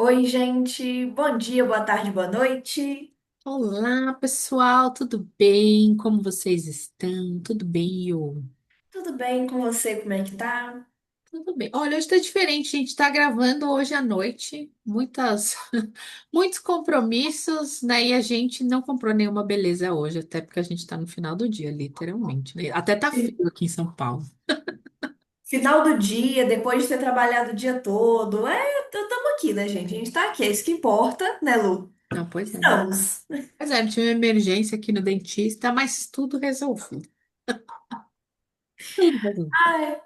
Oi, gente. Bom dia, boa tarde, boa noite. Olá, pessoal, tudo bem? Como vocês estão? Tudo bem, Iô? Tudo bem com você? Como é que tá? Tudo bem. Olha, hoje está diferente, a gente está gravando hoje à noite, muitos compromissos, né? E a gente não comprou nenhuma beleza hoje, até porque a gente está no final do dia, literalmente, né? Até tá frio aqui em São Paulo. Final do dia, depois de ter trabalhado o dia todo. Estamos aqui, né, gente? A gente tá aqui, é isso que importa, né, Lu? Não, pois é. Estamos. Pois é, tive uma emergência aqui no dentista, mas tudo resolvido. Tudo resolvido. Ah,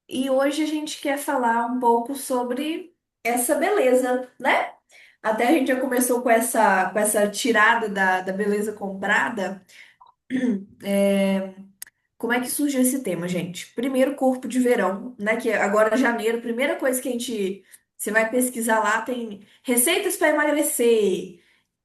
e hoje a gente quer falar um pouco sobre essa beleza, né? Até a gente já começou com essa tirada da beleza comprada. Como é que surgiu esse tema, gente? Primeiro, corpo de verão, né? Que agora é janeiro, primeira coisa que você vai pesquisar lá tem receitas para emagrecer.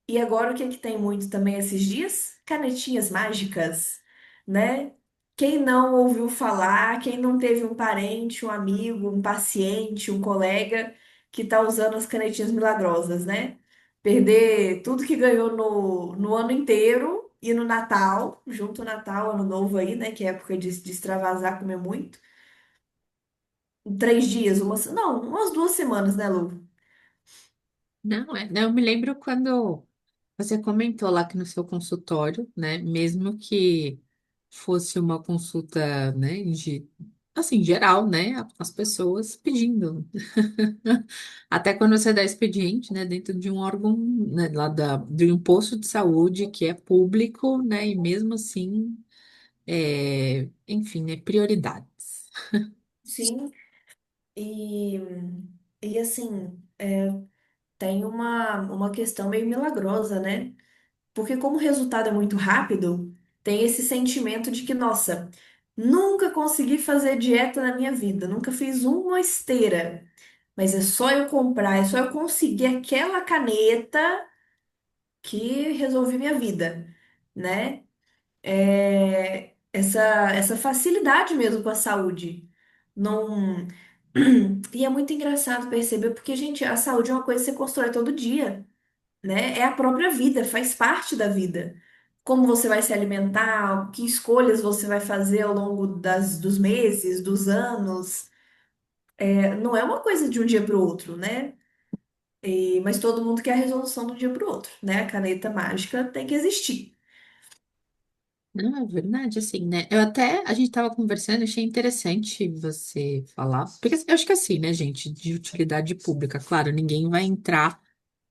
E agora o que é que tem muito também esses dias? Canetinhas mágicas, né? Quem não ouviu falar, quem não teve um parente, um amigo, um paciente, um colega que tá usando as canetinhas milagrosas, né? Perder tudo que ganhou no ano inteiro e no Natal, junto o Natal, Ano Novo aí, né? Que é época de extravasar, comer muito. Em 3 dias, não, umas 2 semanas, né, Lu? Não, não, eu me lembro quando você comentou lá que no seu consultório, né, mesmo que fosse uma consulta, né, assim, geral, né, as pessoas pedindo. Até quando você dá expediente, né, dentro de um órgão, né, de um posto de saúde que é público, né, e mesmo assim, enfim, né, prioridades. Sim, e, e assim. Tem uma questão meio milagrosa, né? Porque como o resultado é muito rápido, tem esse sentimento de que, nossa, nunca consegui fazer dieta na minha vida, nunca fiz uma esteira, mas é só eu comprar, é só eu conseguir aquela caneta que resolvi minha vida, né? Essa facilidade mesmo com a saúde. Não... E é muito engraçado perceber, porque, gente, a saúde é uma coisa que você constrói todo dia, né? É a própria vida, faz parte da vida. Como você vai se alimentar, que escolhas você vai fazer ao longo dos meses, dos anos. Não é uma coisa de um dia para o outro, né? Mas todo mundo quer a resolução de um dia para o outro, né? A caneta mágica tem que existir. Não, é verdade, assim, né? A gente tava conversando, achei interessante você falar, porque assim, eu acho que assim, né, gente, de utilidade pública, claro, ninguém vai entrar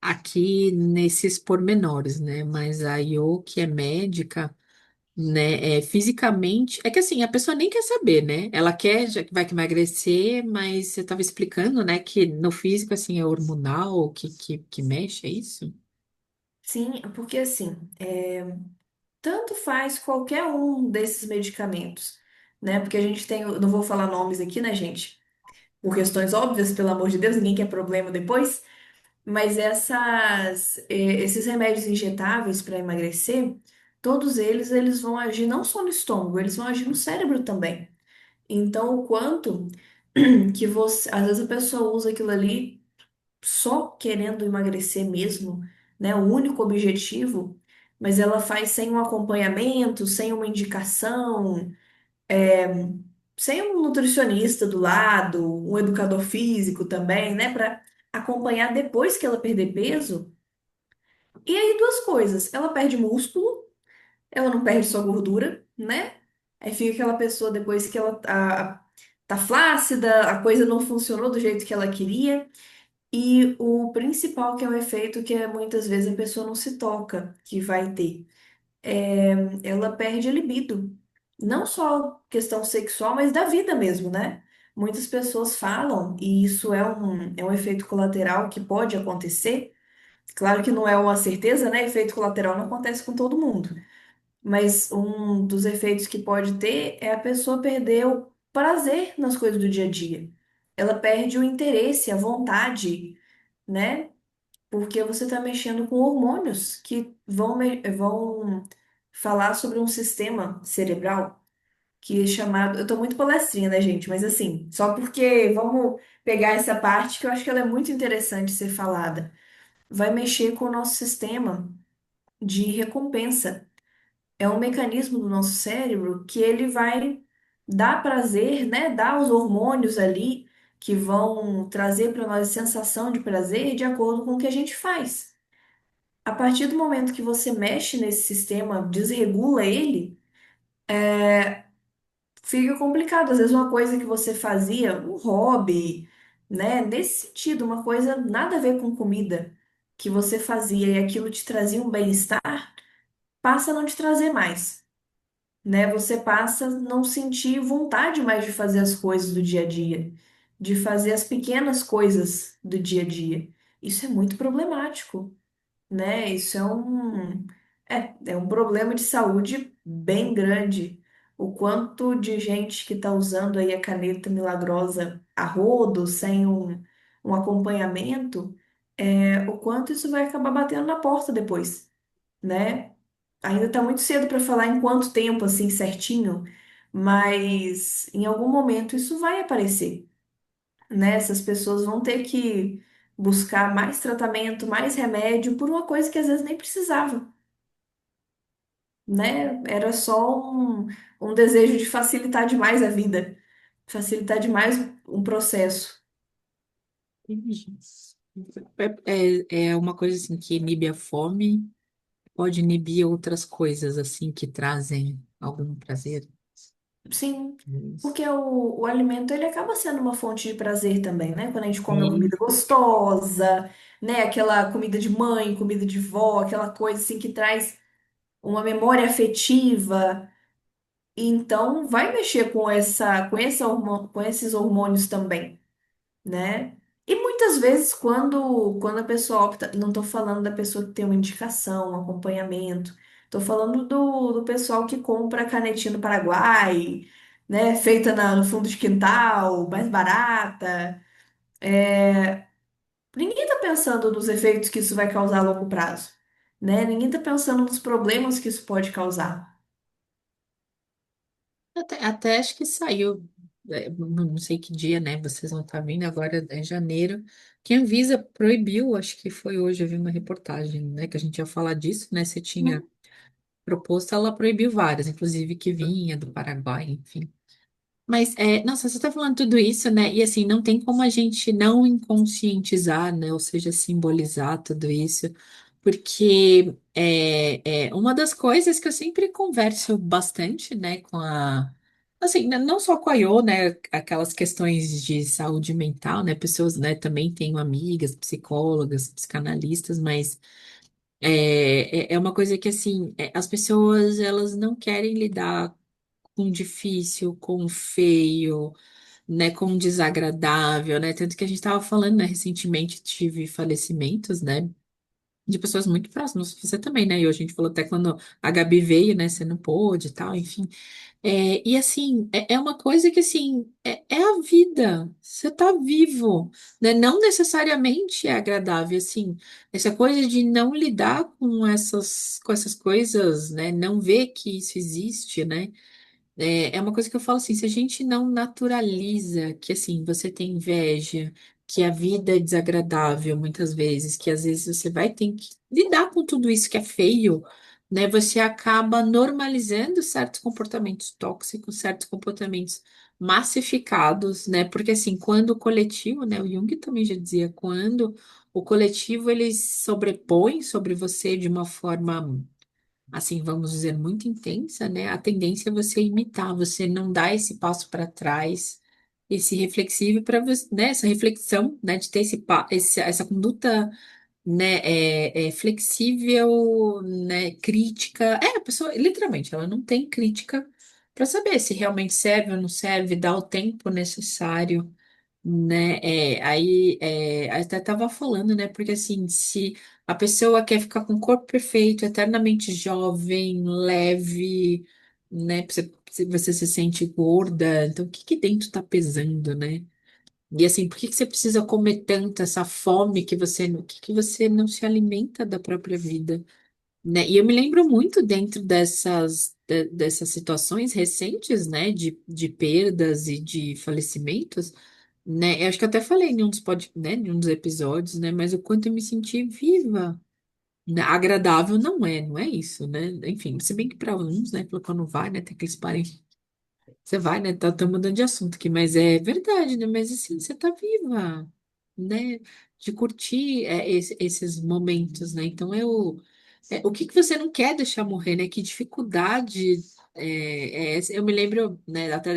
aqui nesses pormenores, né? Mas a Iô, que é médica, né, fisicamente, é que assim, a pessoa nem quer saber, né? Ela quer, já que vai emagrecer, mas você tava explicando, né, que no físico, assim, é hormonal que mexe, é isso? Sim, porque assim, tanto faz qualquer um desses medicamentos, né? Porque a gente tem, eu não vou falar nomes aqui, né, gente? Por questões óbvias, pelo amor de Deus, ninguém quer problema depois. Mas esses remédios injetáveis para emagrecer, todos eles vão agir não só no estômago, eles vão agir no cérebro também. Então, o quanto que você, às vezes a pessoa usa aquilo ali só querendo emagrecer mesmo, né? O único objetivo, mas ela faz sem um acompanhamento, sem uma indicação, sem um nutricionista do lado, um educador físico também, né? Para acompanhar depois que ela perder peso. E aí, duas coisas. Ela perde músculo, ela não perde só gordura, né? Aí fica aquela pessoa depois que ela tá flácida, a coisa não funcionou do jeito que ela queria. E o principal, que é o efeito que muitas vezes a pessoa não se toca que vai ter, ela perde a libido. Não só questão sexual, mas da vida mesmo, né? Muitas pessoas falam, e isso é um efeito colateral que pode acontecer. Claro que não é uma certeza, né? Efeito colateral não acontece com todo mundo. Mas um dos efeitos que pode ter é a pessoa perder o prazer nas coisas do dia a dia. Ela perde o interesse, a vontade, né? Porque você está mexendo com hormônios que vão falar sobre um sistema cerebral. que é chamado. Eu tô muito palestrinha, né, gente? Mas assim, só porque vamos pegar essa parte que eu acho que ela é muito interessante ser falada. Vai mexer com o nosso sistema de recompensa. É um mecanismo do nosso cérebro que ele vai dar prazer, né? Dar os hormônios ali que vão trazer para nós a sensação de prazer de acordo com o que a gente faz. A partir do momento que você mexe nesse sistema, desregula ele, fica complicado. Às vezes uma coisa que você fazia, um hobby, né? Nesse sentido, uma coisa nada a ver com comida que você fazia e aquilo te trazia um bem-estar, passa a não te trazer mais, né? Você passa a não sentir vontade mais de fazer as coisas do dia a dia, de fazer as pequenas coisas do dia a dia. Isso é muito problemático, né? Isso é um problema de saúde bem grande. O quanto de gente que está usando aí a caneta milagrosa a rodo, sem um acompanhamento, o quanto isso vai acabar batendo na porta depois, né? Ainda está muito cedo para falar em quanto tempo, assim, certinho, mas em algum momento isso vai aparecer, né? Essas pessoas vão ter que buscar mais tratamento, mais remédio por uma coisa que às vezes nem precisava, né? Era só um desejo de facilitar demais a vida, facilitar demais um processo. Entendi. É uma coisa assim que inibe a fome, pode inibir outras coisas assim que trazem algum prazer. Sim, Isso. porque o alimento ele acaba sendo uma fonte de prazer também, né? Quando a gente come uma Sim. comida gostosa, né? Aquela comida de mãe, comida de vó, aquela coisa assim que traz uma memória afetiva. Então vai mexer com esses hormônios também, né? E muitas vezes, quando a pessoa opta, não estou falando da pessoa que tem uma indicação, um acompanhamento, estou falando do pessoal que compra canetinha do Paraguai, né? Feita no fundo de quintal, mais barata. Ninguém está pensando nos efeitos que isso vai causar a longo prazo, né? Ninguém está pensando nos problemas que isso pode causar. Até acho que saiu, não sei que dia, né? Vocês vão estar vindo agora é em janeiro. Que a Anvisa proibiu, acho que foi hoje, eu vi uma reportagem, né? Que a gente ia falar disso, né? Você tinha Uhum. proposto, ela proibiu várias, inclusive que vinha do Paraguai, enfim. Mas, nossa, você está falando tudo isso, né? E assim, não tem como a gente não inconscientizar, né? Ou seja, simbolizar tudo isso, porque é uma das coisas que eu sempre converso bastante, né? Com a. Assim, não só com a Iô, né? Aquelas questões de saúde mental, né? Pessoas, né? Também tenho amigas, psicólogas, psicanalistas, mas é uma coisa que, assim, as pessoas, elas não querem lidar com o difícil, com o feio, né, com o desagradável, né? Tanto que a gente estava falando, né, recentemente tive falecimentos, né, de pessoas muito próximas, você também, né? E hoje a gente falou até quando a Gabi veio, né, você não pôde e tal, enfim. E assim, é uma coisa que assim, é a vida. Você tá vivo, né? Não necessariamente é agradável, assim. Essa coisa de não lidar com essas coisas, né? Não ver que isso existe, né? É uma coisa que eu falo assim, se a gente não naturaliza que assim, você tem inveja, que a vida é desagradável muitas vezes, que às vezes você vai ter que lidar com tudo isso que é feio, né? Você acaba normalizando certos comportamentos tóxicos, certos comportamentos massificados, né? Porque assim, quando o coletivo, né? O Jung também já dizia, quando o coletivo ele se sobrepõe sobre você de uma forma assim, vamos dizer, muito intensa, né? A tendência é você imitar, você não dar esse passo para trás, esse reflexivo para você, né? Essa reflexão, né? De ter essa conduta, né? Flexível, né? Crítica. A pessoa, literalmente, ela não tem crítica para saber se realmente serve ou não serve, dá o tempo necessário, né? Aí até tava falando, né? Porque assim, se a pessoa quer ficar com o corpo perfeito, eternamente jovem, leve, né? Você se sente gorda, então o que que dentro tá pesando, né? E assim, por que que você precisa comer tanto essa fome que você não se alimenta da própria vida? né? E eu me lembro muito dentro dessas situações recentes, né, de perdas e de falecimentos, né? Eu acho que eu até falei em um né, em um dos episódios, né, mas o quanto eu me senti viva, né? Agradável não é isso, né? Enfim, se bem que para uns, né, quando vai, né, tem aqueles parentes. Você vai, né? Tá mudando de assunto aqui, mas é verdade, né? Mas assim, você tá viva, né? De curtir esses momentos, né? Então o que que você não quer deixar morrer, né? Que dificuldade é essa? Eu me lembro, né? Até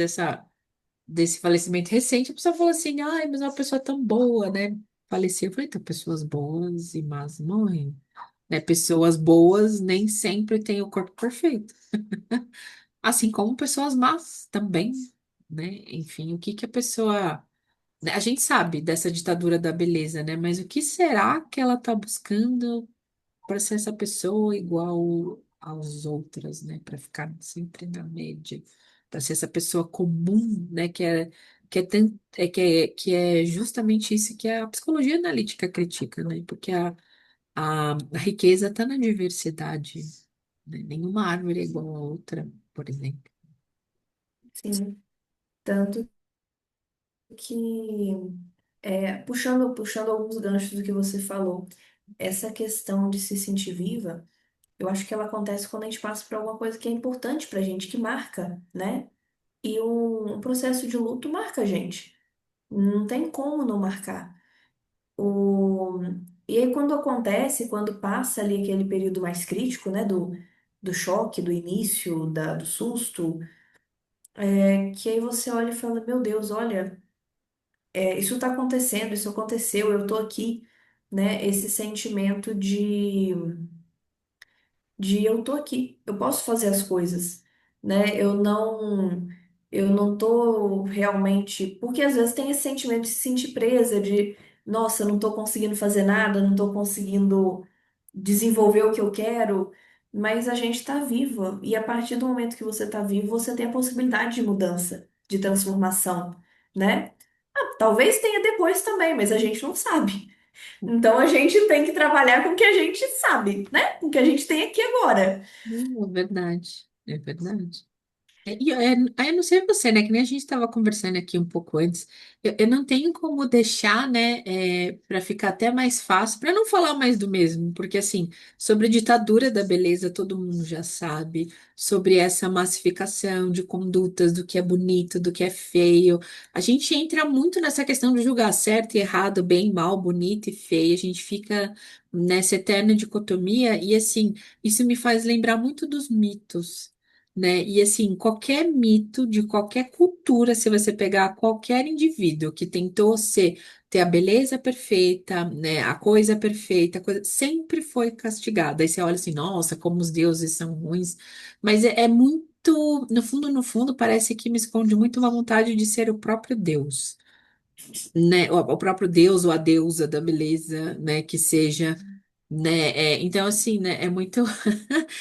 desse falecimento recente, a pessoa falou assim, ai, mas é uma pessoa tão boa, né? Faleceu. Eu falei, então, pessoas boas e más morrem, né? Pessoas boas nem sempre têm o corpo perfeito. Assim como pessoas más também, né? Enfim, o que que a pessoa. A gente sabe dessa ditadura da beleza, né? Mas o que será que ela está buscando para ser essa pessoa igual às outras, né? Para ficar sempre na média, para ser essa pessoa comum, né? Que é justamente isso que a psicologia analítica critica, né? Porque a riqueza está na diversidade, né? Nenhuma árvore é igual a outra, por exemplo. Sim, tanto que, puxando alguns ganchos do que você falou, essa questão de se sentir viva, eu acho que ela acontece quando a gente passa por alguma coisa que é importante pra gente, que marca, né? E um processo de luto marca a gente. Não tem como não marcar. O... E aí, quando acontece, quando passa ali aquele período mais crítico, né, do choque, do início, do susto, que aí você olha e fala: Meu Deus, olha, isso tá acontecendo, isso aconteceu, eu tô aqui, né? Esse sentimento de eu tô aqui, eu posso fazer as coisas, né? Eu não tô realmente, porque às vezes tem esse sentimento de se sentir presa, de nossa, eu não tô conseguindo fazer nada, não tô conseguindo desenvolver o que eu quero, mas a gente tá viva e a partir do momento que você tá vivo, você tem a possibilidade de mudança, de transformação, né? Talvez tenha depois também, mas a gente não sabe. Então a gente tem que trabalhar com o que a gente sabe, né? Com o que a gente tem aqui agora. É verdade, é verdade. Aí eu não sei você, né? Que nem a gente estava conversando aqui um pouco antes. Eu não tenho como deixar, né? Para ficar até mais fácil, para não falar mais do mesmo, porque assim, sobre a ditadura da beleza, todo mundo já sabe, sobre essa massificação de condutas, do que é bonito, do que é feio. A gente entra muito nessa questão de julgar certo e errado, bem, mal, bonito e feio. A gente fica nessa eterna dicotomia, e assim, isso me faz lembrar muito dos mitos, né? E assim, qualquer mito de qualquer cultura, se você pegar qualquer indivíduo que tentou ter a beleza perfeita, né, a coisa perfeita, sempre foi castigado. Aí você olha assim, nossa, como os deuses são ruins, mas é muito, no fundo, parece que me esconde muito uma vontade de ser o próprio Deus, né? O próprio Deus ou a deusa da beleza, né, que seja, né? Então assim, né, é muito.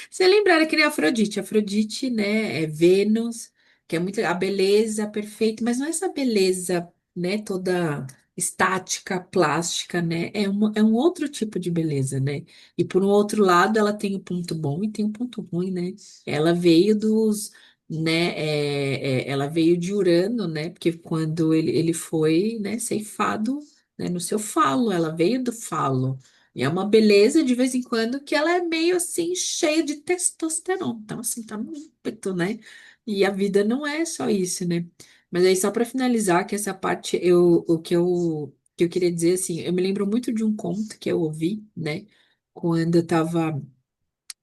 Você lembrar que nem Afrodite. Afrodite, né, é Vênus, que é muito a beleza perfeita, mas não é essa beleza, né, toda estática, plástica, né? É um outro tipo de beleza, né? E por um outro lado, ela tem o ponto bom e tem o ponto ruim, né? Ela veio né, ela veio de Urano, né? Porque quando ele foi, né, ceifado, né, no seu falo, ela veio do falo. E é uma beleza de vez em quando que ela é meio assim cheia de testosterona. Então, assim, tá no ímpeto, né? E a vida não é só isso, né? Mas aí, só para finalizar, que essa parte, que eu queria dizer, assim, eu me lembro muito de um conto que eu ouvi, né? Quando eu tava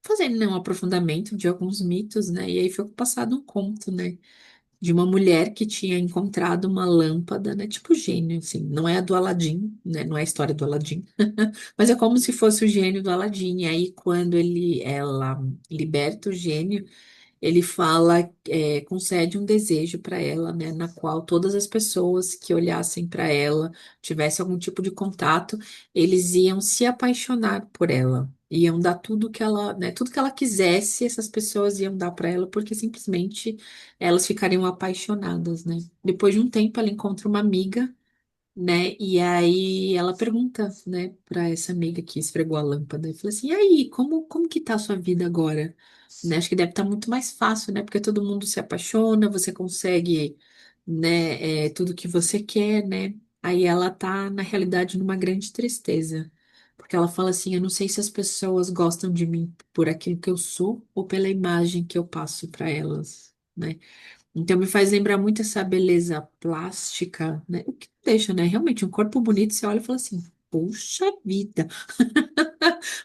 fazendo, né, um aprofundamento de alguns mitos, né? E aí foi passado um conto, né? De uma mulher que tinha encontrado uma lâmpada, né? Tipo gênio, assim. Não é a do Aladim, né? Não é a história do Aladim. Mas é como se fosse o gênio do Aladim. E aí, quando ela liberta o gênio, ele fala, concede um desejo para ela, né, na qual todas as pessoas que olhassem para ela, tivessem algum tipo de contato, eles iam se apaixonar por ela. Iam dar tudo que ela, né, tudo que ela quisesse, essas pessoas iam dar para ela, porque simplesmente elas ficariam apaixonadas, né? Depois de um tempo, ela encontra uma amiga, né? E aí ela pergunta, né, para essa amiga que esfregou a lâmpada, e falou assim: "E aí, como que tá a sua vida agora?" Né? Acho que deve estar muito mais fácil, né? Porque todo mundo se apaixona, você consegue, né, tudo que você quer, né? Aí ela tá, na realidade, numa grande tristeza. Porque ela fala assim: "Eu não sei se as pessoas gostam de mim por aquilo que eu sou ou pela imagem que eu passo para elas." Né? Então me faz lembrar muito essa beleza plástica, né? O que deixa, né? Realmente, um corpo bonito, você olha e fala assim, puxa vida,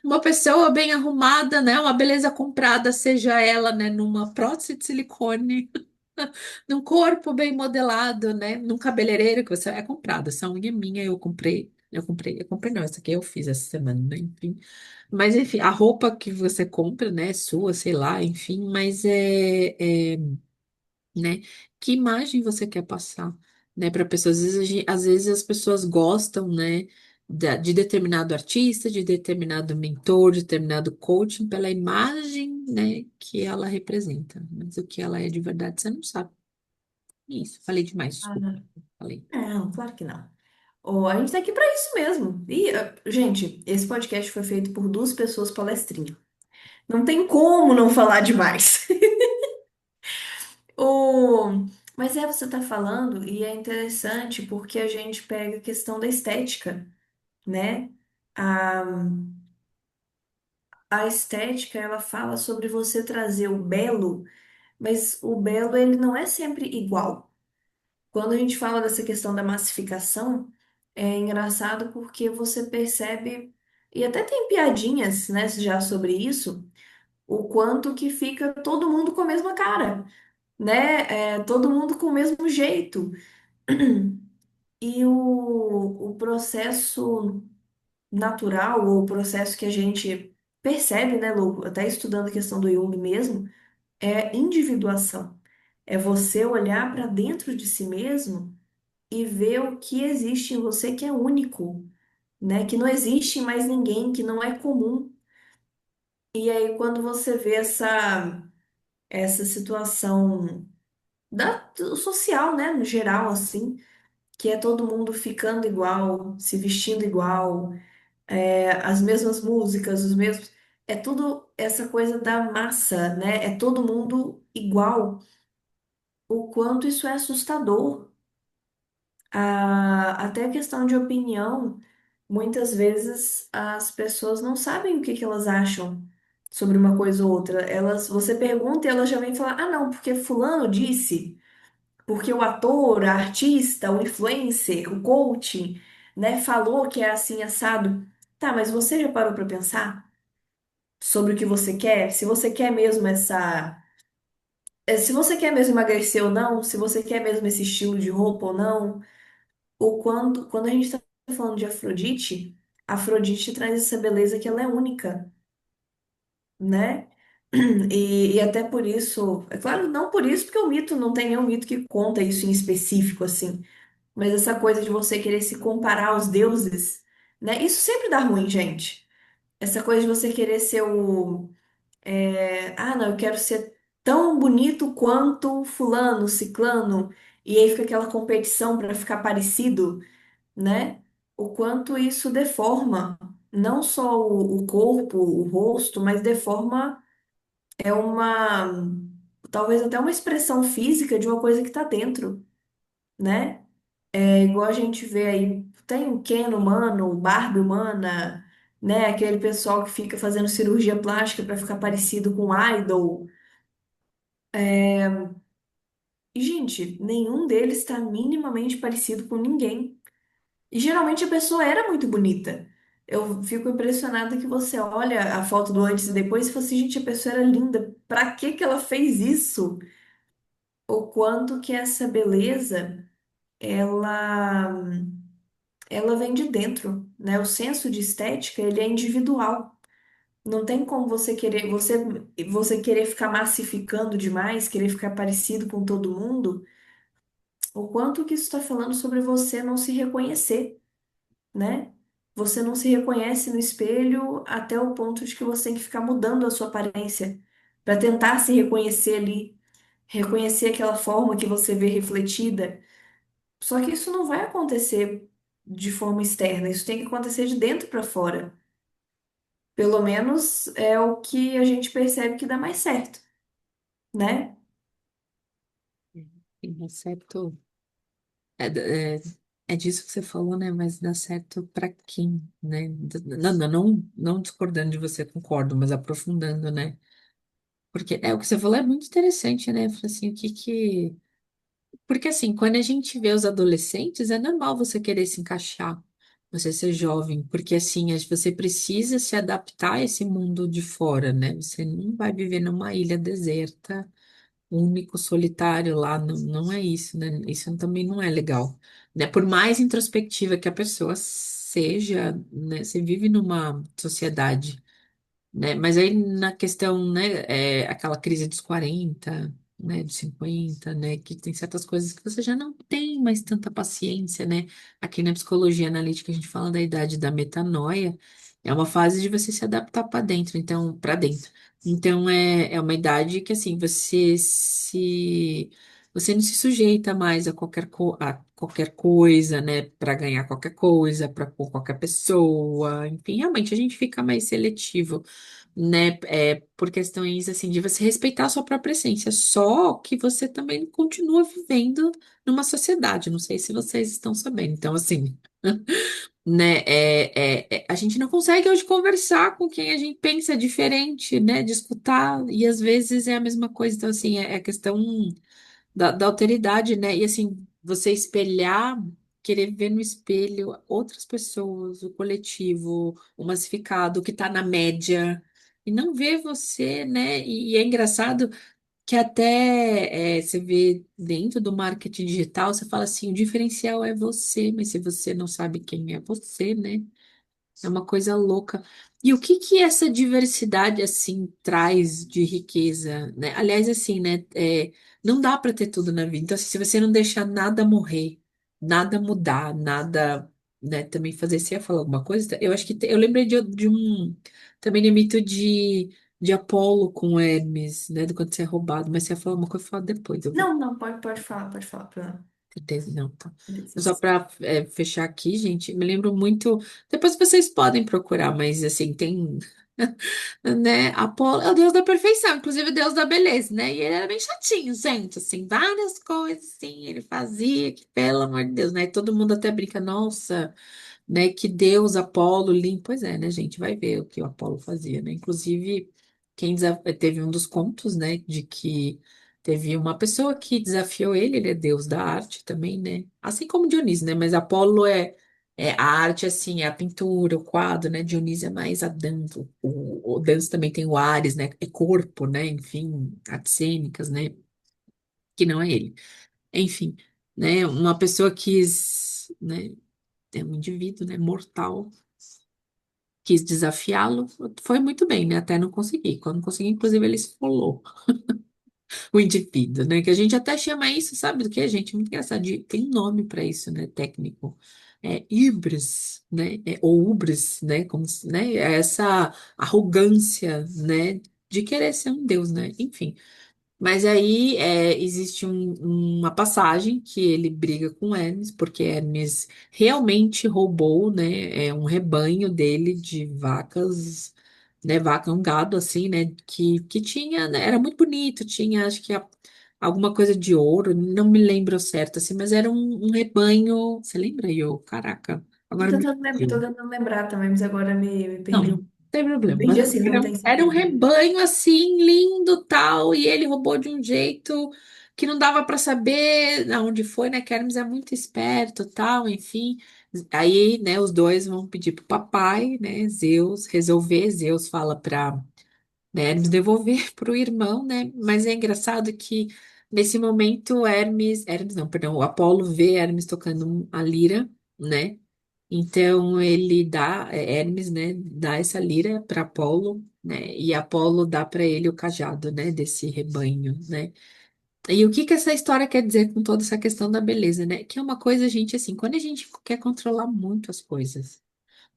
uma pessoa bem arrumada, né? Uma beleza comprada, seja ela, né, numa prótese de silicone, num corpo bem modelado, né? Num cabeleireiro que você é comprado. Essa unha é minha, eu comprei não, essa aqui eu fiz essa semana, né? Enfim. Mas enfim, a roupa que você compra, né, é sua, sei lá, enfim, mas né? Que imagem você quer passar, né, para pessoas? Às vezes as pessoas gostam, né, de determinado artista, de determinado mentor, de determinado coaching pela imagem, né, que ela representa. Mas o que ela é de verdade, você não sabe. Isso, falei demais, Ah, desculpa. Falei. não, claro que não. A gente tá aqui pra isso mesmo. E, gente, esse podcast foi feito por duas pessoas palestrinhas. Não tem como não falar demais. O... Mas você tá falando, e é interessante porque a gente pega a questão da estética, né? A, a estética, ela fala sobre você trazer o belo, mas o belo, ele não é sempre igual. Quando a gente fala dessa questão da massificação, é engraçado porque você percebe, e até tem piadinhas, né, já sobre isso, o quanto que fica todo mundo com a mesma cara, né? Todo mundo com o mesmo jeito. E o processo natural, ou o processo que a gente percebe, né, Lu, até estudando a questão do Jung mesmo, é individuação. É você olhar para dentro de si mesmo e ver o que existe em você que é único, né? Que não existe em mais ninguém, que não é comum. E aí, quando você vê essa situação do social, né, no geral, assim, que é todo mundo ficando igual, se vestindo igual, as mesmas músicas, os mesmos. É tudo essa coisa da massa, né? É todo mundo igual. O quanto isso é assustador. Até a questão de opinião, muitas vezes as pessoas não sabem o que que elas acham sobre uma coisa ou outra. Você pergunta e elas já vêm falar: ah, não, porque fulano disse, porque o ator, a artista, o influencer, o coaching, né, falou que é assim assado. Tá, mas você já parou para pensar sobre o que você quer? Se você quer mesmo se você quer mesmo emagrecer ou não, se você quer mesmo esse estilo de roupa ou não. Quando a gente está falando de Afrodite, Afrodite traz essa beleza que ela é única, né? E até por isso, é claro, não por isso, porque o mito não tem nenhum mito que conta isso em específico, assim. Mas essa coisa de você querer se comparar aos deuses, né? Isso sempre dá ruim, gente. Essa coisa de você querer ser não, eu quero ser tão bonito quanto fulano, ciclano, e aí fica aquela competição para ficar parecido, né? O quanto isso deforma não só o corpo, o rosto, mas deforma uma talvez até uma expressão física de uma coisa que está dentro, né? É igual a gente vê aí, tem o Ken humano, o Barbie humana, né? Aquele pessoal que fica fazendo cirurgia plástica para ficar parecido com um idol. E, gente, nenhum deles está minimamente parecido com ninguém. E geralmente a pessoa era muito bonita. Eu fico impressionada que você olha a foto do antes e depois e fala assim, gente, a pessoa era linda. Pra que que ela fez isso? O quanto que essa beleza, ela, ela vem de dentro, né? O senso de estética, ele é individual. Não tem como você querer ficar massificando demais, querer ficar parecido com todo mundo. O quanto que isso está falando sobre você não se reconhecer, né? Você não se reconhece no espelho até o ponto de que você tem que ficar mudando a sua aparência para tentar se reconhecer ali, reconhecer aquela forma que você vê refletida. Só que isso não vai acontecer. de forma externa, isso tem que acontecer de dentro para fora. Pelo menos é o que a gente percebe que dá mais certo, né? E dá certo. É, é disso que você falou, né? Mas dá certo para quem, né? Não discordando de você, concordo, mas aprofundando, né? Porque o que você falou é muito interessante, né? Falei assim, o que que. Porque assim, quando a gente vê os adolescentes, é normal você querer se encaixar, você ser jovem, porque assim, você precisa se adaptar a esse mundo de fora, né? Você não vai viver numa ilha deserta único, solitário lá, não, não é isso, né? Isso também não é legal, né? Por mais introspectiva que a pessoa seja, né? Você vive numa sociedade, né? Mas aí na questão, né, aquela crise dos 40, né, dos 50, né, que tem certas coisas que você já não tem mais tanta paciência, né? Aqui na psicologia analítica a gente fala da idade da metanoia, é uma fase de você se adaptar para dentro, então, para dentro. Então é uma idade que assim, você não se sujeita mais a qualquer coisa, né, para ganhar qualquer coisa, para por qualquer pessoa, enfim, realmente a gente fica mais seletivo, né? Por questões assim de você respeitar a sua própria essência. Só que você também continua vivendo numa sociedade. Não sei se vocês estão sabendo. Então, assim, né? A gente não consegue hoje conversar com quem a gente pensa diferente, né? De escutar, e às vezes é a mesma coisa. Então, assim, é a questão da alteridade, né? E assim, você espelhar, querer ver no espelho outras pessoas, o coletivo, o massificado, o que está na média, e não ver você, né? E é engraçado que até você vê dentro do marketing digital, você fala assim, o diferencial é você, mas se você não sabe quem é você, né? É uma coisa louca. E o que que essa diversidade assim traz de riqueza, né? Aliás, assim, né? Não dá para ter tudo na vida. Então, assim, se você não deixar nada morrer, nada mudar, nada, né? Também fazer. Você ia falar alguma coisa? Eu acho que eu lembrei de um também de mito de Apolo com Hermes, né? Do quando você é roubado. Mas você ia falar uma coisa, eu falo depois. Eu vou Não, não, pode falar, Bruno. certeza, não, tá. Beleza. Só para fechar aqui, gente, me lembro muito. Depois vocês podem procurar, mas assim, tem, né? Apolo é o deus da perfeição, inclusive o deus da beleza, né? E ele era bem chatinho, gente, assim, várias coisas, assim, ele fazia, que pelo amor de Deus, né? E todo mundo até brinca, nossa, né? Que Deus, Apolo, limpo. Pois é, né, gente? Vai ver o que o Apolo fazia, né? Inclusive, teve um dos contos, né? De que teve uma pessoa que desafiou ele, ele é Deus da arte também, né? Assim como Dionísio, né? Mas Apolo é a arte, assim, é a pintura, o quadro, né? Dionísio é mais a dança. O dança também tem o Ares, né? É corpo, né? Enfim, artes cênicas, né? Que não é ele. Enfim, né? Uma pessoa quis, né? É um indivíduo, né? Mortal quis desafiá-lo, foi muito bem, né? Até não conseguir. Quando consegui, inclusive, ele esfolou o indivíduo, né? Que a gente até chama isso, sabe do que, gente? Muito engraçado. Tem um nome para isso, né? Técnico. É híbris, né? Ou ubris, né? Né? É essa arrogância, né? De querer ser um deus, né? Enfim. Mas aí existe uma passagem que ele briga com Hermes, porque Hermes realmente roubou, né, um rebanho dele de vacas, né, vaca, um gado assim, né, que tinha, né, era muito bonito, tinha, acho que alguma coisa de ouro, não me lembro certo, assim, mas era um rebanho, você lembra, eu? Caraca, agora me Tô fugiu. tentando lembrar também, mas agora me Não, perdi. não tem Me problema. Mas perdi assim, não era, tem era um sentido. rebanho assim, lindo, tal, e ele roubou de um jeito que não dava para saber aonde foi, né? Que Hermes é muito esperto, tal, enfim. Aí, né, os dois vão pedir pro papai, né, Zeus, resolver. Zeus fala para, né, Hermes devolver pro irmão, né? Mas é engraçado que nesse momento Hermes não, perdão, o Apolo vê Hermes tocando a lira, né? Então ele dá, Hermes, né, dá essa lira para Apolo, né, e Apolo dá para ele o cajado, né, desse rebanho, né. E o que que essa história quer dizer com toda essa questão da beleza, né? Que é uma coisa, gente, assim, quando a gente quer controlar muito as coisas,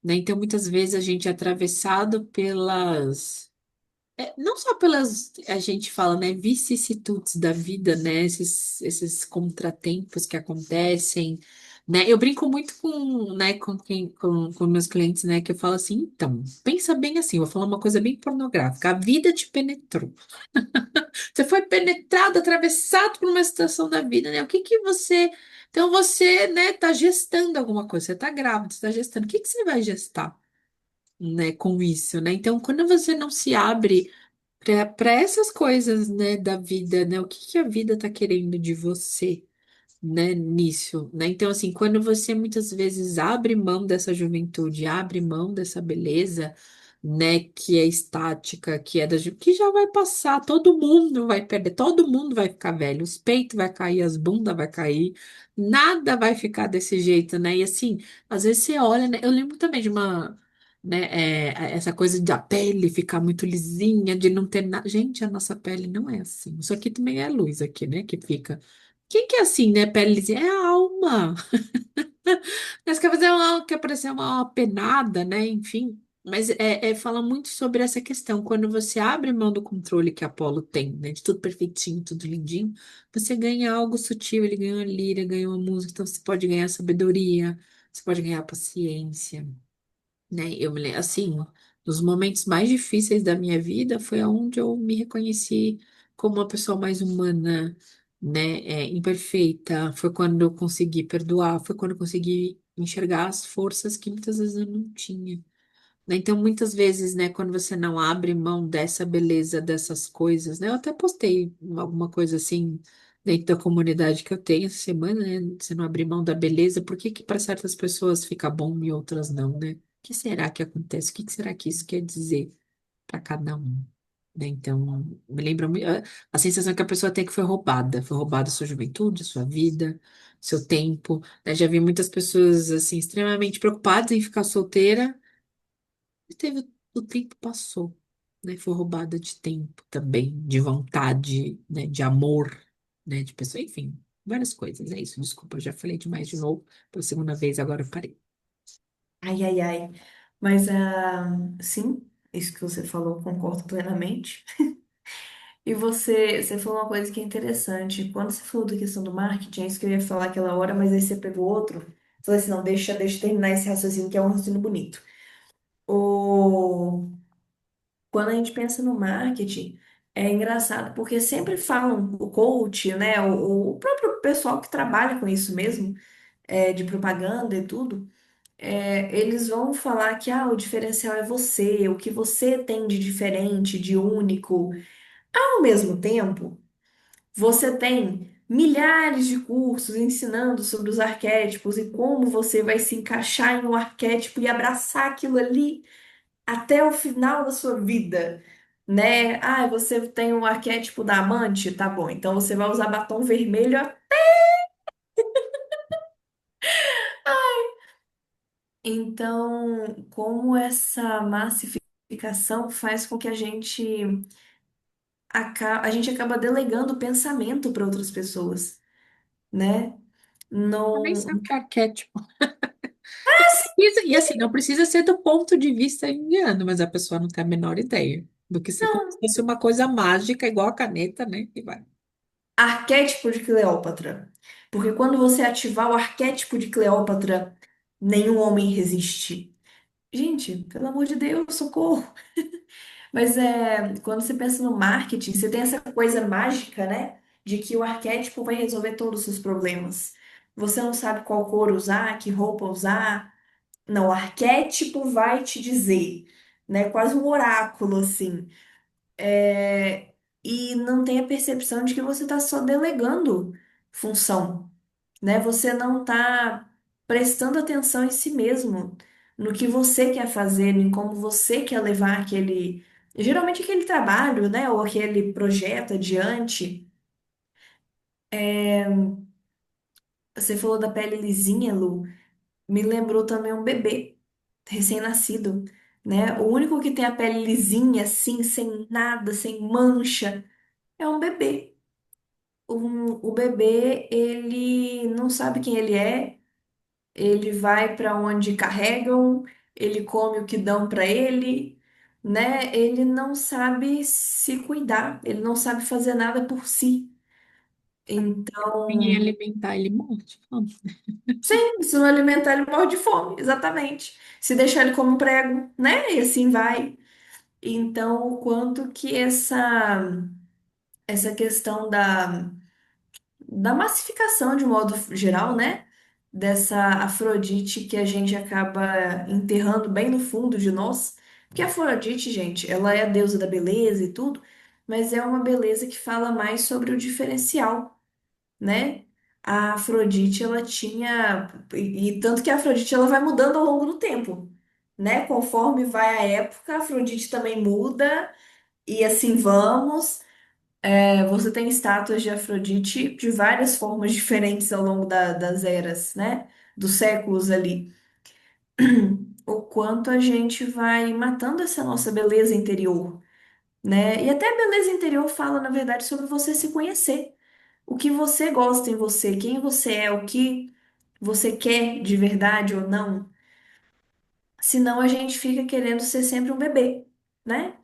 né, então muitas vezes a gente é atravessado não só pelas, a gente fala, né, vicissitudes da vida, né, esses contratempos que acontecem, né, eu brinco muito com, né, com meus clientes, né, que eu falo assim, então, pensa bem assim, vou falar uma coisa bem pornográfica, a vida te penetrou, você foi penetrado, atravessado por uma situação da vida, né, o que que você, então você, né, tá gestando alguma coisa, você tá grávida, você tá gestando, o que que você vai gestar? Né, com isso, né? Então, quando você não se abre para essas coisas, né, da vida, né? O que que a vida tá querendo de você, né, nisso, né? Então, assim, quando você muitas vezes abre mão dessa juventude, abre mão dessa beleza, né, que é estática, que é que já vai passar, todo mundo vai perder, todo mundo vai ficar velho, os peitos vai cair, as bundas vai cair, nada vai ficar desse jeito, né? E assim, às vezes você olha, né? Eu lembro também de uma né, essa coisa da pele ficar muito lisinha, de não ter nada. Gente, a nossa pele não é assim. Isso aqui também é luz aqui, né? Que fica. Quem que é assim, né? Pele lisinha? É a alma. Mas quer fazer uma, quer parecer uma penada, né? Enfim. Mas fala muito sobre essa questão. Quando você abre mão do controle que a Apollo tem, né? De tudo perfeitinho, tudo lindinho, você ganha algo sutil, ele ganha uma lira, ganha uma música, então você pode ganhar sabedoria, você pode ganhar paciência, né? Eu me lembro, assim, nos momentos mais difíceis da minha vida foi onde eu me reconheci como uma pessoa mais humana, né? Imperfeita. Foi quando eu consegui perdoar, foi quando eu consegui enxergar as forças que muitas vezes eu não tinha. Né? Então, muitas vezes, né, quando você não abre mão dessa beleza, dessas coisas, né? Eu até postei alguma coisa assim dentro da comunidade que eu tenho essa semana, né? Você não abrir mão da beleza, por que que para certas pessoas fica bom e outras não, né? O que será que acontece? O que será que isso quer dizer para cada um? Né? Então, me lembra muito a sensação que a pessoa tem que foi roubada sua juventude, sua vida, seu tempo. Né? Já vi muitas pessoas assim extremamente preocupadas em ficar solteira e teve, o tempo passou, né? Foi roubada de tempo também, de vontade, né? De amor, né? De pessoa, enfim, várias coisas. É isso, desculpa, eu já falei demais de novo, pela segunda vez, agora eu parei. Ai, ai, ai. Mas, sim, isso que você falou, concordo plenamente. E você falou uma coisa que é interessante. Quando você falou da questão do marketing, é isso que eu ia falar aquela hora, mas aí você pegou outro. Falei assim, não, deixa eu terminar esse raciocínio, que é um raciocínio bonito. O... Quando a gente pensa no marketing, é engraçado, porque sempre falam, o coach, né, o próprio pessoal que trabalha com isso mesmo, de propaganda e tudo, eles vão falar que o diferencial é você, o que você tem de diferente, de único. Ao mesmo tempo, você tem milhares de cursos ensinando sobre os arquétipos e como você vai se encaixar em um arquétipo e abraçar aquilo ali até o final da sua vida, né? Ah, você tem um arquétipo da amante? Tá bom, então você vai usar batom vermelho. Então, como essa massificação faz com que a gente acaba delegando o pensamento para outras pessoas, né? Eu nem sei o Não, que é arquétipo. E assim, não precisa ser do ponto de vista indiano, mas a pessoa não tem a menor ideia do que se como se não. fosse uma coisa mágica, igual a caneta, né? E vai. Arquétipo de Cleópatra. Porque quando você ativar o arquétipo de Cleópatra, nenhum homem resiste. Gente, pelo amor de Deus, socorro. Mas quando você pensa no marketing, você tem essa coisa mágica, né? De que o arquétipo vai resolver todos os seus problemas. Você não sabe qual cor usar, que roupa usar. Não, o arquétipo vai te dizer, né? Quase um oráculo, assim. É, e não tem a percepção de que você está só delegando função, né? Você não está prestando atenção em si mesmo, no que você quer fazer, em como você quer levar geralmente aquele trabalho, né? Ou aquele projeto adiante. Você falou da pele lisinha, Lu, me lembrou também um bebê recém-nascido, né? O único que tem a pele lisinha, assim, sem nada, sem mancha, é um bebê. O bebê, ele não sabe quem ele é, ele vai para onde carregam, ele come o que dão para ele, né? Ele não sabe se cuidar, ele não sabe fazer nada por si. Ninguém Então, alimentar, ele morre de fome. sim, se não alimentar, ele morre de fome, exatamente. Se deixar ele como um prego, né? E assim vai. Então, o quanto que essa questão da massificação de modo geral, né? Dessa Afrodite que a gente acaba enterrando bem no fundo de nós. Porque a Afrodite, gente, ela é a deusa da beleza e tudo, mas é uma beleza que fala mais sobre o diferencial, né? A Afrodite, ela tinha. E tanto que a Afrodite ela vai mudando ao longo do tempo, né? Conforme vai a época, a Afrodite também muda, e assim vamos. Você tem estátuas de Afrodite de várias formas diferentes ao longo das eras, né? Dos séculos ali. O quanto a gente vai matando essa nossa beleza interior, né? E até a beleza interior fala, na verdade, sobre você se conhecer. O que você gosta em você, quem você é, o que você quer de verdade ou não. Senão a gente fica querendo ser sempre um bebê, né?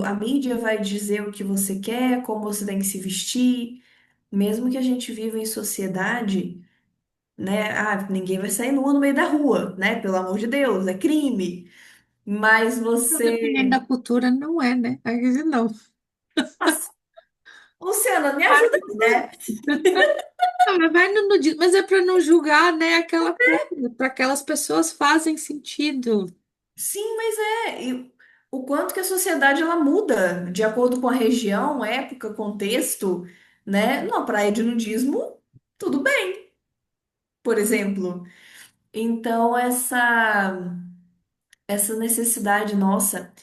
A mídia vai dizer o que você quer, como você tem que se vestir. Mesmo que a gente viva em sociedade, né? Ah, ninguém vai sair nua no meio da rua, né? Pelo amor de Deus, é crime. Mas Então, dependendo da você. cultura, não é, né? Aí não. Nossa, Luciana, me Vai ajuda aí, né? mas vai no nudismo, mas é para não julgar, né? Aquela coisa, para aquelas pessoas fazem sentido. Sim, mas é. E o quanto que a sociedade ela muda de acordo com a região, época, contexto, né? Numa praia de nudismo, tudo bem, por exemplo. Então, essa necessidade nossa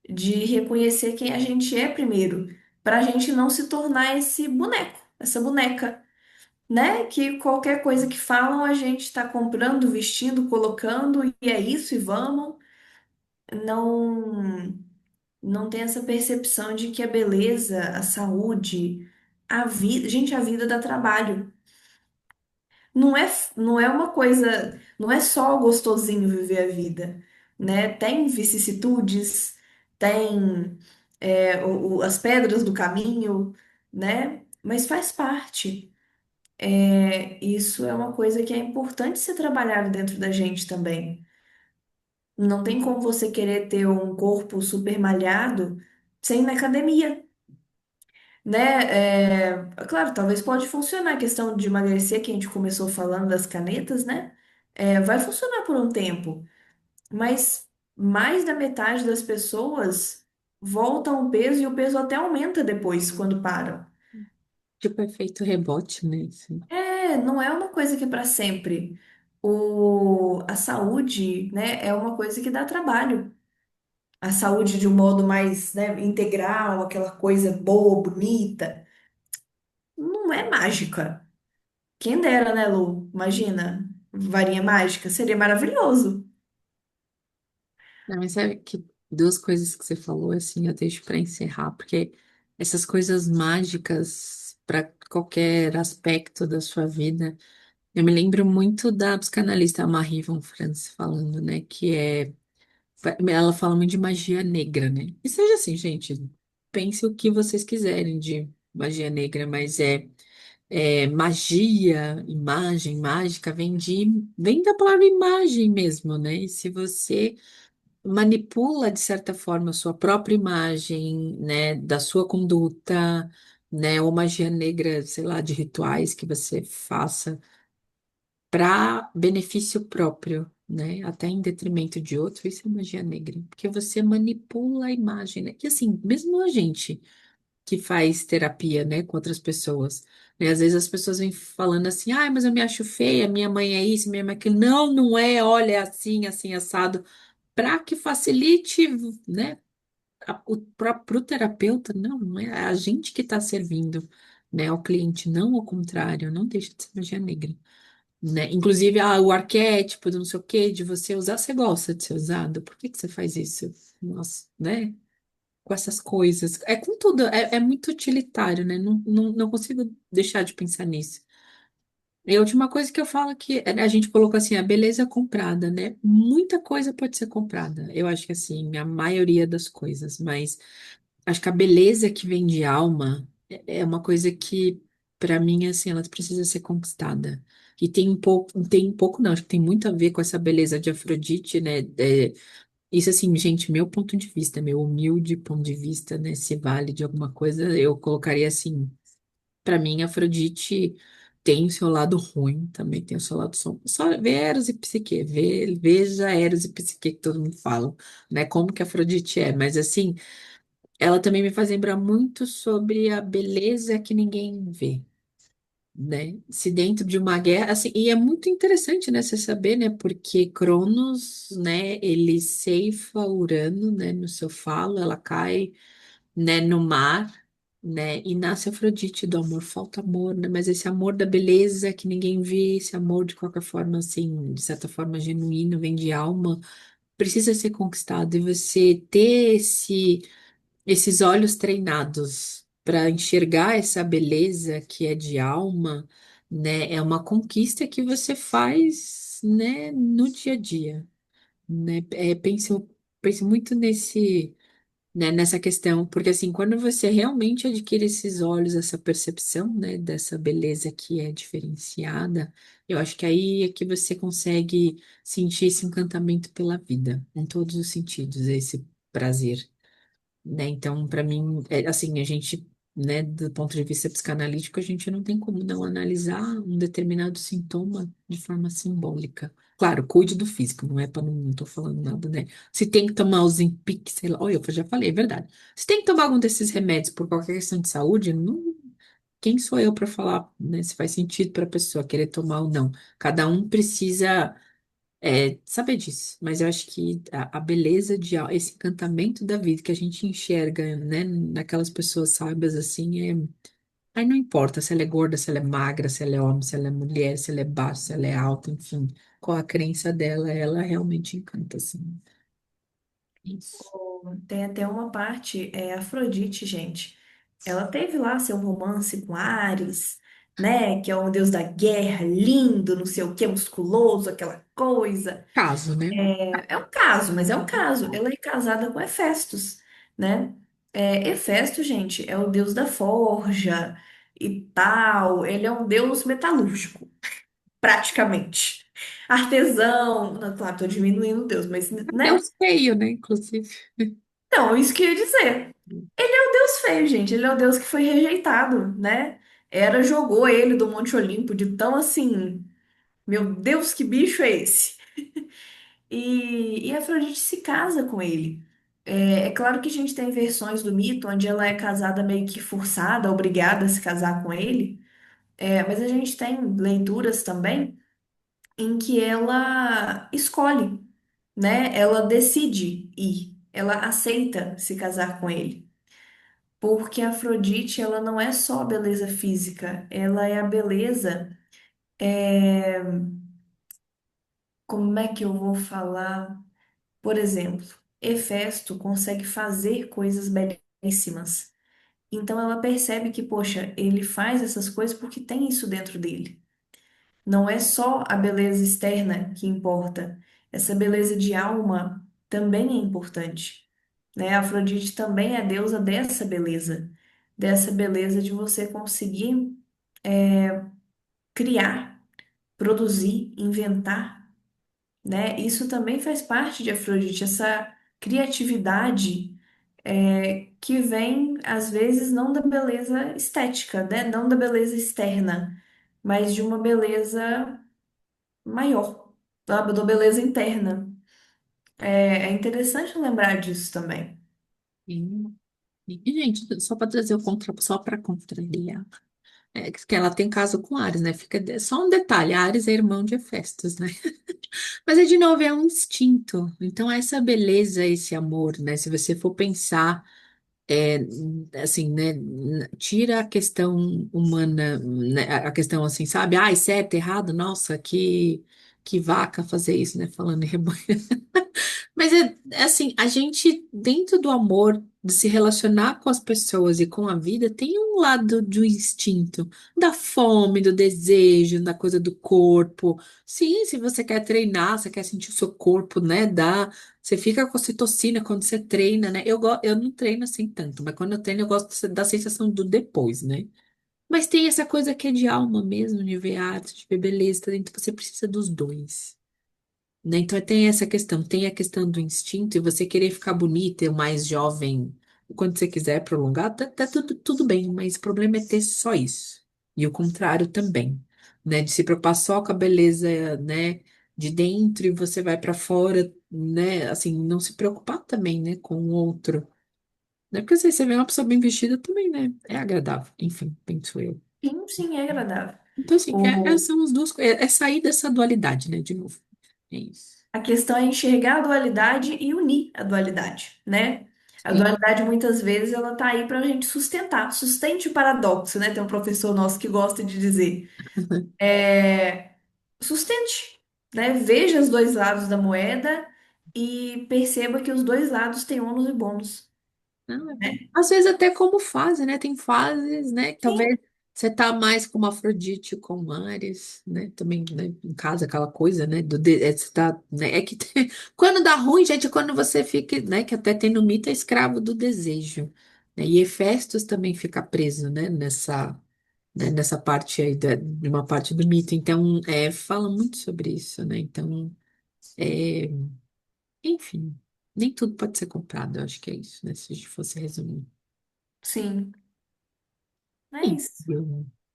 de reconhecer quem a gente é primeiro, para a gente não se tornar esse boneco, essa boneca, né? Que qualquer coisa que falam a gente está comprando, vestindo, colocando, e é isso, e vamos. Não, não tem essa percepção de que a beleza, a saúde, a vida, gente, a vida dá trabalho. Não é uma coisa, não é só gostosinho viver a vida, né? Tem vicissitudes, tem as pedras do caminho, né? Mas faz parte. Isso é uma coisa que é importante ser trabalhado dentro da gente também. Não tem como você querer ter um corpo super malhado sem ir na academia, né? Claro, talvez pode funcionar a questão de emagrecer, que a gente começou falando das canetas, né? Vai funcionar por um tempo, mas mais da metade das pessoas voltam o peso e o peso até aumenta depois, quando param. Tipo, efeito rebote, né? Assim. Não é uma coisa que é para sempre. A saúde, né, é uma coisa que dá trabalho. A saúde de um modo mais, né, integral, aquela coisa boa, bonita, não é mágica. Quem dera, né, Lu? Imagina, varinha mágica, seria maravilhoso. Não, mas sabe que duas coisas que você falou, assim, eu deixo para encerrar, porque essas coisas mágicas para qualquer aspecto da sua vida, eu me lembro muito da psicanalista Marie von Franz falando, né, que é, ela fala muito de magia negra, né? E seja assim, gente, pense o que vocês quiserem de magia negra, mas magia, imagem, mágica, vem da palavra imagem mesmo, né? E se você manipula, de certa forma, a sua própria imagem, né, da sua conduta, né, ou magia negra, sei lá, de rituais que você faça para benefício próprio, né, até em detrimento de outro, isso é magia negra, porque você manipula a imagem, né, que assim, mesmo a gente que faz terapia, né, com outras pessoas, né, às vezes as pessoas vêm falando assim, ah, mas eu me acho feia, minha mãe é isso, minha mãe é aquilo, não, não é, olha, é assim, assim, assado, para que facilite, né, pro terapeuta, não, não é a gente que está servindo, né, ao cliente, não ao contrário, não deixa de ser magia negra, né, inclusive o arquétipo do não sei o quê, de você usar, você gosta de ser usado, por que que você faz isso? Nossa, né, com essas coisas, é com tudo, é muito utilitário, né, não consigo deixar de pensar nisso. E a última coisa que eu falo é que a gente colocou assim, a beleza comprada, né? Muita coisa pode ser comprada. Eu acho que assim, a maioria das coisas, mas acho que a beleza que vem de alma é uma coisa que, para mim, assim, ela precisa ser conquistada. E tem um pouco, não, acho que tem muito a ver com essa beleza de Afrodite, né? Isso assim, gente, meu ponto de vista, meu humilde ponto de vista, né? Se vale de alguma coisa, eu colocaria assim. Pra mim, Afrodite tem o seu lado ruim, também tem o seu lado sombrio. Só vê Eros e Psique, veja Eros e Psique que todo mundo fala, né? Como que Afrodite é, mas assim, ela também me faz lembrar muito sobre a beleza que ninguém vê, né? Se dentro de uma guerra, assim, e é muito interessante, né, você saber, né, porque Cronos, né, ele ceifa Urano, né, no seu falo, ela cai, né, no mar, né, e nasce Afrodite do amor, falta amor, né, mas esse amor da beleza que ninguém vê, esse amor de qualquer forma, assim, de certa forma genuíno, vem de alma, precisa ser conquistado, e você ter esses olhos treinados para enxergar essa beleza que é de alma, né, é uma conquista que você faz, né, no dia a dia, né, pense muito né, nessa questão, porque assim, quando você realmente adquire esses olhos, essa percepção, né, dessa beleza que é diferenciada, eu acho que aí é que você consegue sentir esse encantamento pela vida, em todos os sentidos, esse prazer, né? Então, para mim, assim, a gente, né, do ponto de vista psicanalítico, a gente não tem como não analisar um determinado sintoma de forma simbólica. Claro, cuide do físico, não é para não tô falando nada, né? Se tem que tomar o Ozempic, sei lá, olha, eu já falei, é verdade. Se tem que tomar algum desses remédios por qualquer questão de saúde, não, quem sou eu para falar, né, se faz sentido para a pessoa querer tomar ou não? Cada um precisa saber disso, mas eu acho que a beleza esse encantamento da vida que a gente enxerga, né, naquelas pessoas sábias assim, aí não importa se ela é gorda, se ela é magra, se ela é homem, se ela é mulher, se ela é baixa, se ela é alta, enfim, qual a crença dela, ela realmente encanta, assim. Isso. Tem até uma parte, Afrodite, gente. Ela teve lá seu romance com Ares, né? Que é um deus da guerra, lindo, não sei o que, musculoso, aquela coisa. Caso, né? É um caso, mas é um caso. Ela é casada com Hefestos, né? Hefesto, gente, é o deus da forja e tal. Ele é um deus metalúrgico, praticamente. Artesão. Não, claro, tô diminuindo o deus, mas, né? Deus feio, né, inclusive. Então, isso que eu ia dizer. Deus feio, gente. Ele é o Deus que foi rejeitado, né? Hera jogou ele do Monte Olimpo de tão assim, meu Deus, que bicho é esse? E Afrodite se casa com ele. É claro que a gente tem versões do mito onde ela é casada meio que forçada, obrigada a se casar com ele. Mas a gente tem leituras também em que ela escolhe, né? Ela decide ir, ela aceita se casar com ele. Porque a Afrodite, ela não é só a beleza física, ela é a beleza. Como é que eu vou falar? Por exemplo, Hefesto consegue fazer coisas belíssimas. Então ela percebe que, poxa, ele faz essas coisas porque tem isso dentro dele. Não é só a beleza externa que importa, essa beleza de alma também é importante, né? A Afrodite também é a deusa dessa beleza de você conseguir criar, produzir, inventar, né? Isso também faz parte de Afrodite, essa criatividade que vem, às vezes, não da beleza estética, né? Não da beleza externa, mas de uma beleza maior, sabe? Da beleza interna. É interessante lembrar disso também. E, gente, só para trazer só para contrariar. Que ela tem caso com Ares, né? Só um detalhe, Ares é irmão de Hefestos, né? Mas é de novo, é um instinto. Então, essa beleza, esse amor, né? Se você for pensar, é, assim, né? Tira a questão humana, né? A questão assim, sabe? Ah, certo, errado, nossa, que. que vaca fazer isso, né? Falando em rebanho. Mas é assim, a gente, dentro do amor, de se relacionar com as pessoas e com a vida, tem um lado do instinto, da fome, do desejo, da coisa do corpo. Sim, se você quer treinar, você quer sentir o seu corpo, né? Você fica com ocitocina quando você treina, né? Eu não treino assim tanto, mas quando eu treino, eu gosto da sensação do depois, né? Mas tem essa coisa que é de alma mesmo, de ver arte, de ver beleza, então você precisa dos dois, né? Então tem essa questão, tem a questão do instinto e você querer ficar bonita, o mais jovem, quando você quiser prolongar, tá tudo bem, mas o problema é ter só isso. E o contrário também, né? De se preocupar só com a beleza, né? De dentro e você vai pra fora, né? Assim, não se preocupar também, né? Com o outro. Né? Porque se você vê uma pessoa bem vestida também, né? É agradável. Enfim, penso eu. Sim, sim, é agradável. Então, assim, O, são as duas coisas. É sair dessa dualidade, né? De novo. É isso. a questão é enxergar a dualidade e unir a dualidade, né? A Sim. dualidade, muitas vezes, ela tá aí para a gente sustentar. Sustente o paradoxo, né? Tem um professor nosso que gosta de dizer. É, sustente, né? Veja os dois lados da moeda e perceba que os dois lados têm ônus e bônus, Não, né? às vezes até como fase, né? Tem fases, né? Que Sim, talvez você tá mais com Afrodite, com Ares, né? Também, né? Em casa, aquela coisa, né? Você tá, né? Quando dá ruim, gente, é quando você fica, né? Que até tem no mito, é escravo do desejo, né? E Hefestos também fica preso, né? Nessa parte aí, de uma parte do mito. Então, fala muito sobre isso, né? Então, é, enfim, nem tudo pode ser comprado, eu acho que é isso, né? Se a gente fosse resumir. sim, é Sim. isso.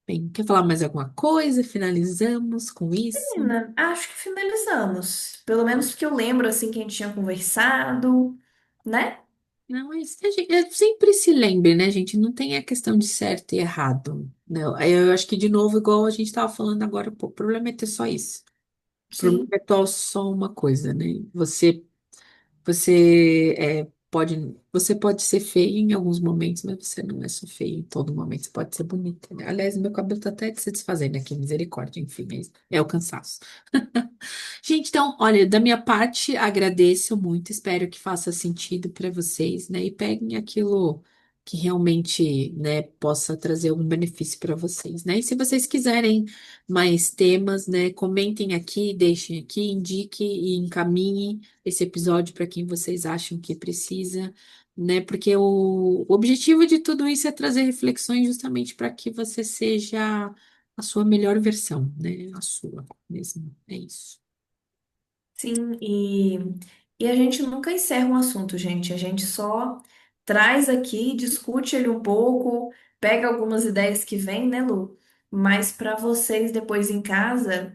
Bem, quer falar mais alguma coisa? Finalizamos com isso? Menina, acho que finalizamos. Pelo menos que eu lembro, assim, que a gente tinha conversado, né? Não, sempre se lembre, né, gente? Não tem a questão de certo e errado. Não, aí eu acho que, de novo, igual a gente estava falando agora, pô, o problema é ter só isso. O problema Sim, é ter só uma coisa, né? Você você pode ser feio em alguns momentos, mas você não é só feio em todo momento. Você pode ser bonita, né? Aliás, meu cabelo tá até se desfazendo aqui, misericórdia, enfim, é o cansaço. Gente, então, olha, da minha parte, agradeço muito, espero que faça sentido para vocês, né? E peguem aquilo que realmente, né, possa trazer algum benefício para vocês, né? E se vocês quiserem mais temas, né, comentem aqui, deixem aqui, indiquem e encaminhem esse episódio para quem vocês acham que precisa, né? Porque o objetivo de tudo isso é trazer reflexões justamente para que você seja a sua melhor versão, né? A sua mesmo. É isso. sim. E a gente nunca encerra um assunto, gente. A gente só traz aqui, discute ele um pouco, pega algumas ideias que vêm, né, Lu? Mas para vocês depois em casa,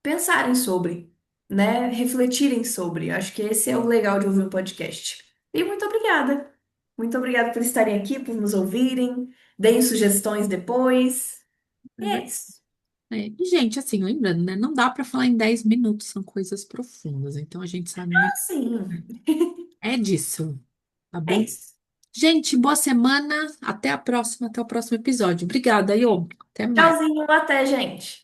pensarem sobre, né? Refletirem sobre. Acho que esse é o legal de ouvir um podcast. E muito obrigada. Muito obrigada por estarem aqui, por nos ouvirem. Deem sugestões depois. E é isso. E, gente, assim, lembrando, né? Não dá para falar em 10 minutos, são coisas profundas. Então a gente sabe muito. Sim, É disso, tá é bom? isso. Gente, boa semana. Até a próxima, até o próximo episódio. Obrigada, Iô. Até mais. Tchauzinho, até, gente.